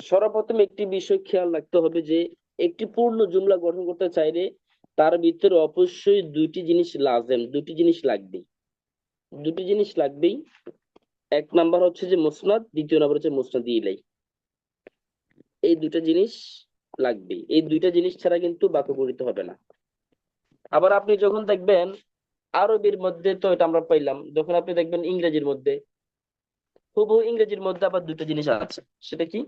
সর্বপ্রথম একটি বিষয় খেয়াল রাখতে হবে যে একটি পূর্ণ জুমলা গঠন করতে চাইলে তার ভিতরে অবশ্যই দুইটি জিনিস লাজেম, দুটি জিনিস লাগবেই, দুটি জিনিস লাগবেই। এক নাম্বার হচ্ছে যে মুসনাদ, দ্বিতীয় নাম্বার হচ্ছে মুসনাদ ইলাই। এই দুটা জিনিস লাগবেই, এই দুইটা জিনিস ছাড়া কিন্তু বাক্য গঠিত হবে না। আবার আপনি যখন দেখবেন আরবির মধ্যে, তো এটা আমরা পাইলাম, যখন আপনি দেখবেন ইংরেজির মধ্যে, হুবহু ইংরেজির মধ্যে আবার দুটো জিনিস আছে। সেটা কি?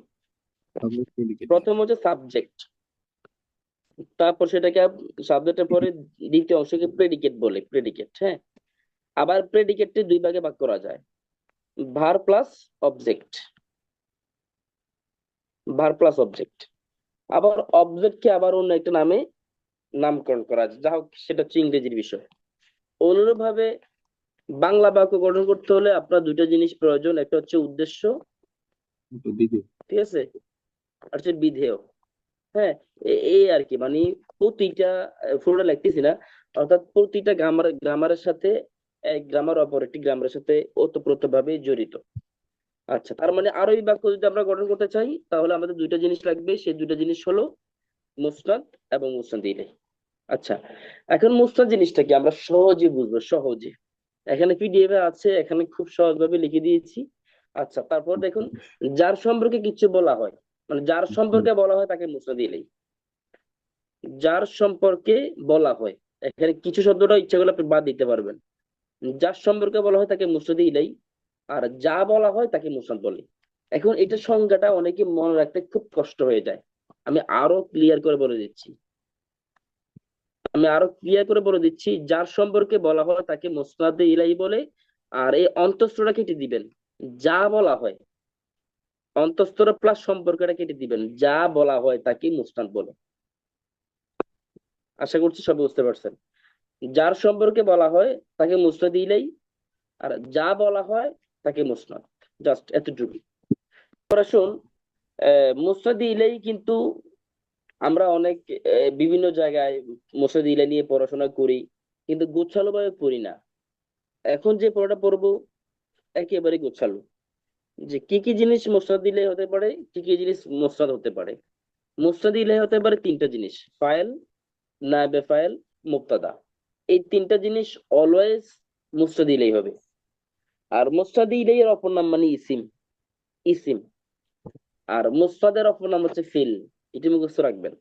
Subject predicate. প্রথম হচ্ছে সাবজেক্ট, তারপর সেটাকে সাবজেক্টের পরে দ্বিতীয় অংশকে প্রেডিকেট বলে, প্রেডিকেট। হ্যাঁ, আবার প্রেডিকেটকে দুই ভাগে ভাগ করা যায়, verb plus object, verb plus object. আবার অবজেক্টকে আবার অন্য একটা নামে নামকরণ করা যায়, যা হোক সেটা হচ্ছে ইংরেজির বিষয়। অনুরূপ ভাবে বাংলা বাক্য গঠন করতে হলে আপনার দুইটা জিনিস প্রয়োজন, একটা হচ্ছে উদ্দেশ্য, বিধি। ঠিক আছে, আর হচ্ছে বিধেয়। হ্যাঁ, এই আর কি, মানে প্রতিটা পুরোটা লিখতেছি না, অর্থাৎ প্রতিটা গ্রামারের সাথে এক গ্রামার অপর একটি গ্রামারের সাথে ওতপ্রোত ভাবে জড়িত। আচ্ছা, তার মানে আরবি বাক্য যদি আমরা গঠন করতে চাই তাহলে আমাদের দুইটা জিনিস লাগবে, সেই দুইটা জিনিস হলো মুসনাদ এবং মুসনাদ ইলাইহি। আচ্ছা, এখন মুসনাদ জিনিসটা কি আমরা সহজে বুঝবো, সহজে। এখানে পিডিএফ এ আছে, এখানে খুব সহজভাবে লিখে দিয়েছি। আচ্ছা, তারপর দেখুন, যার সম্পর্কে কিছু বলা হয়, মানে যার সম্পর্কে বলা হয় তাকে মুসনাদ ইলাইহি। যার সম্পর্কে বলা হয়, এখানে কিছু শব্দটা ইচ্ছা করলে আপনি বাদ দিতে পারবেন। যার সম্পর্কে বলা হয় তাকে মুসনাদ ইলাই, আর যা বলা হয় তাকে মুসনাদ বলে। এখন এটা সংজ্ঞাটা অনেকে মনে রাখতে খুব কষ্ট হয়ে যায়। আমি আরো ক্লিয়ার করে বলে দিচ্ছি, যার সম্পর্কে বলা হয় তাকে মুসনাদ ইলাই বলে। আর এই অন্তঃস্থটা কেটে দিবেন, যা বলা হয়, অন্তঃস্থ প্লাস সম্পর্কটা কেটে দিবেন, যা বলা হয় তাকে মুসনাদ বলে। আশা করছি সব বুঝতে পারছেন। যার সম্পর্কে বলা হয় তাকে মুসনাদ ইলাই, আর যা বলা হয় তাকে মুসনাদ। জাস্ট এতটুকু। পরে শুন, মুসনাদ ইলাই কিন্তু আমরা অনেক বিভিন্ন জায়গায় মুসনাদ ইলাই নিয়ে পড়াশোনা করি, কিন্তু গোছালো ভাবে পড়ি না। এখন যে পড়াটা পড়বো একেবারে গোছালো, যে কি কি জিনিস মুসনাদ ইলাই হতে পারে, কি কি জিনিস মুসনাদ হতে পারে। মুসনাদ ইলাই হতে পারে তিনটা জিনিস: ফাইল, নায়েবে ফাইল, মুবতাদা। এই তিনটা জিনিস অলওয়েজ মুসনাদ ইলাই হবে। আর মুসনাদ ইলাই এর অপর নাম মানে ইসিম, ইসিম। আর মুসনাদের অপর নাম হচ্ছে ফিল, এটি মুখস্থ রাখবেন।